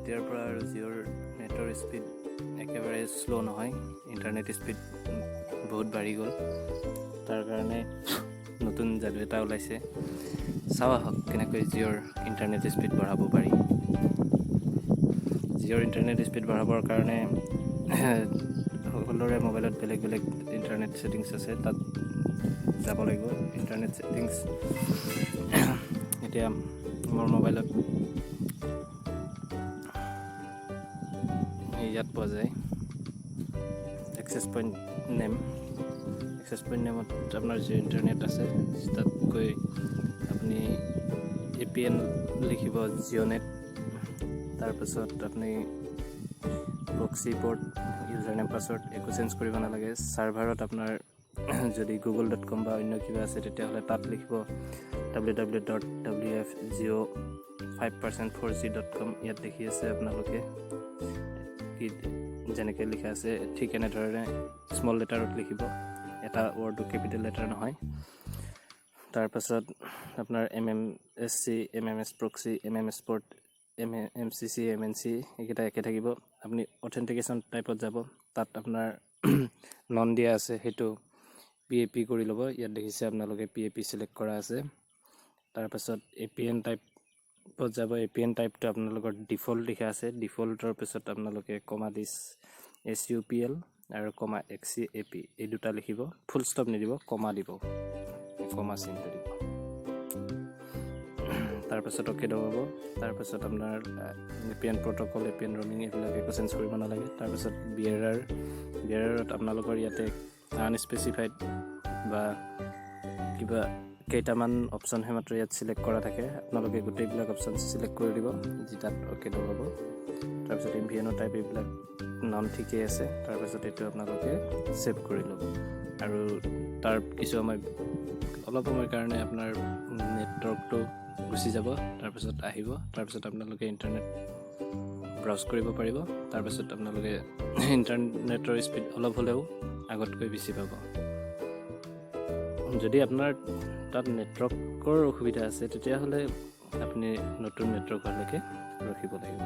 এতিয়াৰ পৰা আৰু জিঅ'ৰ নেটৰ স্পীড একেবাৰে শ্ল' নহয়, ইণ্টাৰনেট স্পীড বহুত বাঢ়ি গ'ল। তাৰ কাৰণে নতুন যাদু এটা ওলাইছে, চাওঁ আহক কেনেকৈ জিঅ'ৰ ইণ্টাৰনেট স্পীড বঢ়াব পাৰি। জিঅ'ৰ ইণ্টাৰনেট স্পীড বঢ়াবৰ কাৰণে সকলোৰে মোবাইলত বেলেগ বেলেগ ইণ্টাৰনেট ছেটিংছ আছে, তাত যাব লাগিব। ইণ্টাৰনেট ছেটিংছ এতিয়া মোৰ মোবাইলত ইয়াত পোৱা যায় এক্সেছ পইণ্ট নেমত আপোনাৰ যি ইণ্টাৰনেট আছে তাত গৈ আপুনি APN লিখিব জিঅ'নেট, তাৰপাছত আপুনি proxy port, user name password একো চেঞ্জ কৰিব নালাগে। ছাৰ্ভাৰত আপোনাৰ যদি google.com বা অন্য কিবা আছে তেতিয়াহ'লে তাত লিখিব www.wfgeo5%4g.com। ইয়াত দেখি আছে আপোনালোকে কি যেনেকৈ লিখা আছে ঠিক এনেধৰণে স্মল লেটাৰত লিখিব, এটা ৱৰ্ডো কেপিটেল লেটাৰ নহয়। তাৰপাছত আপোনাৰ MMSC, MMS proxy, MMS port, MCC, MNC এইকেইটা একে থাকিব। আপুনি অথেণ্টিকেশ্যন টাইপত যাব, তাত আপোনাৰ নন দিয়া আছে, সেইটো PAP কৰি ল'ব। ইয়াত দেখিছে আপোনালোকে PAP চিলেক্ট কৰা আছে। তাৰপাছত APN টাইপত যাব। APN টাইপটো আপোনালোকৰ ডিফল্ট লিখা আছে, ডিফল্টৰ পিছত আপোনালোকে কমা দিছ SUPL আৰু কমা XCAP এই দুটা লিখিব। ফুল ষ্টপ নিদিব, কমা দিব, কমা চিনটো দিব। তাৰপাছত অ'কে দবাব। তাৰপাছত আপোনাৰ APN প্ৰট'কল, APN ৰমিং এইবিলাক একো চেঞ্জ কৰিব নালাগে। তাৰপাছত বিয়াৰত আপোনালোকৰ ইয়াতে আনস্পেচিফাইড বা কিবা কেইটামান অপশ্যনহে মাত্ৰ ইয়াত চিলেক্ট কৰা থাকে, আপোনালোকে গোটেইবিলাক অপশ্যন চিলেক্ট কৰি দিব, যি তাত অ'কে দবাব। তাৰপিছত MVNO টাইপ এইবিলাক নন ঠিকেই আছে। তাৰপাছত এইটো আপোনালোকে ছেভ কৰি ল'ব আৰু তাৰ অলপ সময়ৰ কাৰণে আপোনাৰ নেটৱৰ্কটো গুচি যাব, তাৰপিছত আহিব। তাৰপিছত আপোনালোকে ইণ্টাৰনেট ব্ৰাউজ কৰিব পাৰিব। তাৰপিছত আপোনালোকে ইণ্টাৰনেটৰ স্পীড অলপ হ'লেও আগতকৈ বেছি পাব। যদি আপোনাৰ তাত নেটৱৰ্কৰ অসুবিধা আছে তেতিয়াহ'লে আপুনি নতুন নেটৱৰ্কলৈকে ৰখিব লাগিব।